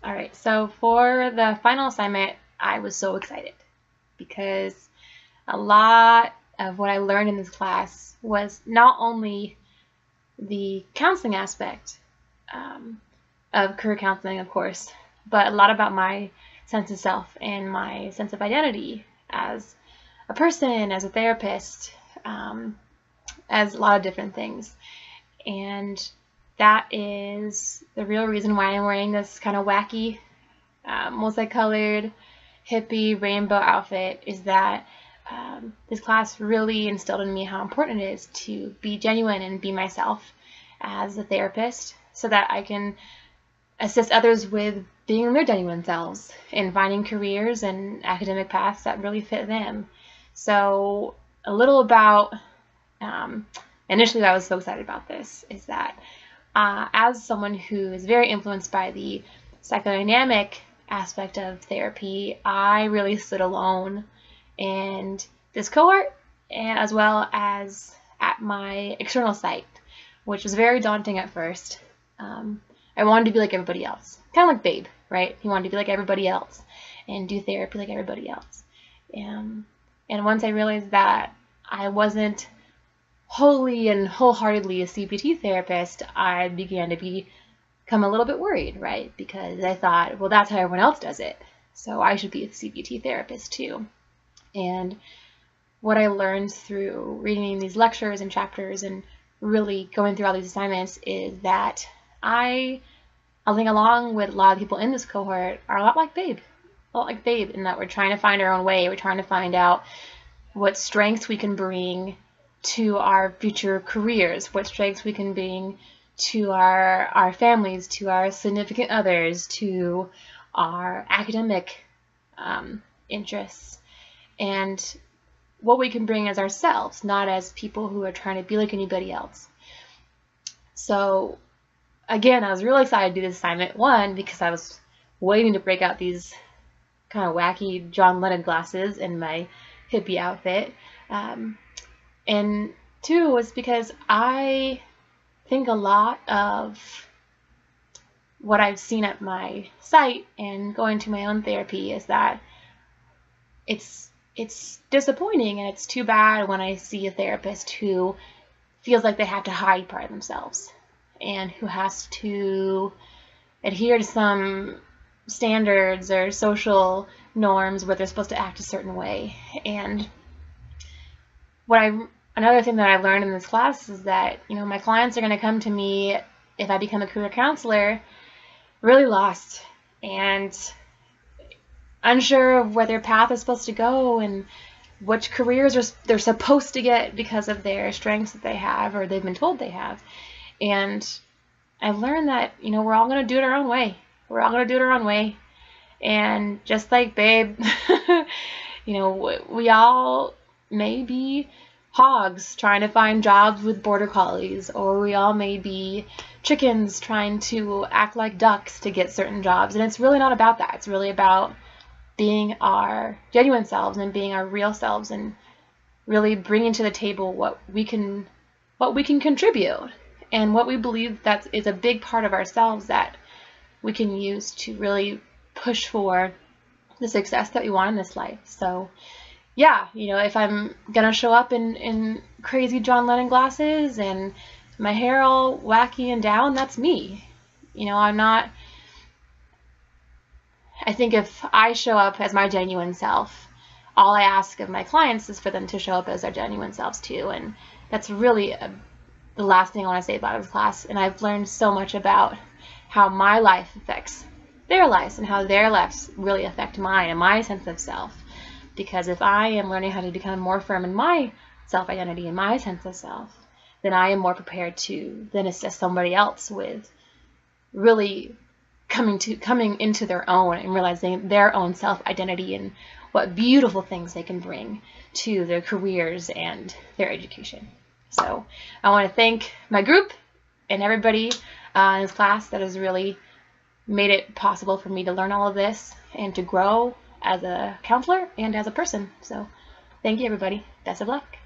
All right, so for the final assignment, I was so excited because a lot of what I learned in this class was not only the counseling aspect of career counseling, of course, but a lot about my sense of self and my sense of identity as a person, as a therapist, as a lot of different things. And that is the real reason why I'm wearing this kind of wacky, multicolored, hippie rainbow outfit, is that this class really instilled in me how important it is to be genuine and be myself as a therapist so that I can assist others with being their genuine selves and finding careers and academic paths that really fit them. So a little about, initially I was so excited about this, is that as someone who is very influenced by the psychodynamic aspect of therapy, I really stood alone in this cohort, and as well as at my external site, which was very daunting at first. I wanted to be like everybody else, kind of like Babe, right? He wanted to be like everybody else and do therapy like everybody else. And once I realized that I wasn't wholly and wholeheartedly a CBT therapist, I began to become a little bit worried, right? Because I thought, well, that's how everyone else does it, so I should be a CBT therapist too. And what I learned through reading these lectures and chapters and really going through all these assignments is that I think along with a lot of people in this cohort are a lot like Babe, in that we're trying to find our own way. We're trying to find out what strengths we can bring to our future careers, what strengths we can bring to our families, to our significant others, to our academic interests, and what we can bring as ourselves, not as people who are trying to be like anybody else. So again, I was really excited to do this assignment, one, because I was waiting to break out these kind of wacky John Lennon glasses in my hippie outfit, and two was because I think a lot of what I've seen at my site and going to my own therapy is that it's disappointing, and it's too bad when I see a therapist who feels like they have to hide part of themselves and who has to adhere to some standards or social norms where they're supposed to act a certain way. And another thing that I learned in this class is that, my clients are going to come to me if I become a career counselor really lost and unsure of where their path is supposed to go and which careers they're supposed to get because of their strengths that they have or they've been told they have. And I've learned that, we're all going to do it our own way. We're all going to do it our own way. And just like Babe, we all may be hogs trying to find jobs with border collies, or we all may be chickens trying to act like ducks to get certain jobs. And it's really not about that. It's really about being our genuine selves and being our real selves and really bringing to the table what we can contribute and what we believe that is a big part of ourselves that we can use to really push for the success that we want in this life. So yeah, if I'm gonna show up in crazy John Lennon glasses and my hair all wacky and down, that's me. I think if I show up as my genuine self, all I ask of my clients is for them to show up as their genuine selves too. And that's really the last thing I want to say about this class. And I've learned so much about how my life affects their lives and how their lives really affect mine and my sense of self. Because if I am learning how to become more firm in my self-identity and my sense of self, then I am more prepared to then assist somebody else with really coming into their own and realizing their own self-identity and what beautiful things they can bring to their careers and their education. So I want to thank my group and everybody in this class that has really made it possible for me to learn all of this and to grow as a counselor and as a person. So thank you, everybody. Best of luck.